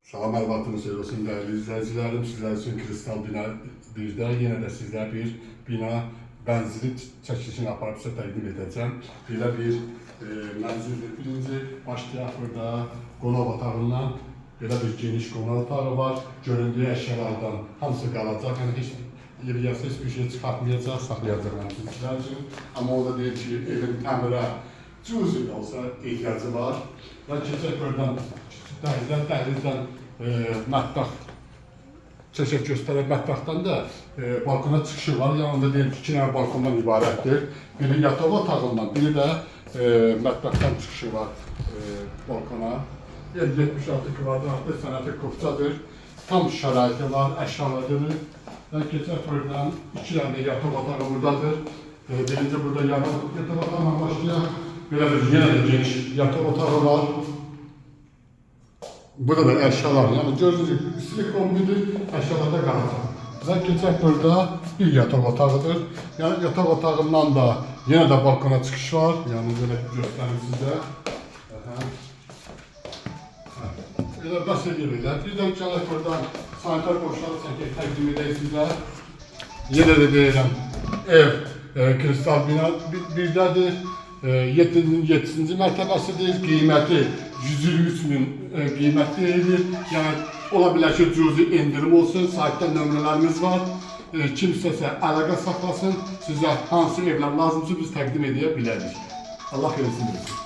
Salam məlumatınız olsun dəyərli izləyicilərim. Sizlər üçün Kristal bina 1-də yenə də sizə bir bina bənzini çəkilişini aparıb sizə təqdim edəcəm. Belə bir mənzildir. Birinci başlayaq burada qonaq otağından. Belə bir geniş qonaq otağı var. Göründüyü əşyalardan hamısı qalacaq. Yəni heç yeriyəsə heç bir şey çıxartmayacaq, saxlayacaq mənzilçilər üçün. Amma o da deyir ki, evin təmirə cüzi olsa ehtiyacı var. Və keçək buradan dəhlizdən mətbəx çəkək göstərək. Mətbəxdən də balkona çıxışı var. Yanında deyim ki, 2 dənə balkondan ibarətdir. Biri yataq otağından, biri də mətbəxdən çıxışı var balkona. 76 kvadratlı sənəti kupçadır. Tam şəraiti var, əşyalardır. Keçək buradan 2 dənə yataq otağı buradadır. Birinci burada yataq otağına başlayaq. Belə bir yenə də geniş yataq otağı var. Burada da əşyalar, yəni gördüyünüz gibi silikon bilir, əşyalarda qalacaq. Və keçək burada bir yataq otağıdır. Yəni yataq otağından da yenə də balkona çıxış var. Yəni belə göstərim sizə. Elə bəs edirlər. Bir də gələk buradan sanitar boşları çəkək, təqdim edək sizə. Yenə də deyirəm, ev Kristal bina 1-dədir. 7-ci mərtəbəsidir. Qiyməti 123.000 qiymət deyilir. Yəni ola bilər ki, cüzi indirim olsun. Saytda nömrələrimiz var. Kimsəsə əlaqə saxlasın. Sizə hansı evlər lazımsa biz təqdim edə bilərik. Allah xeyirsin versin.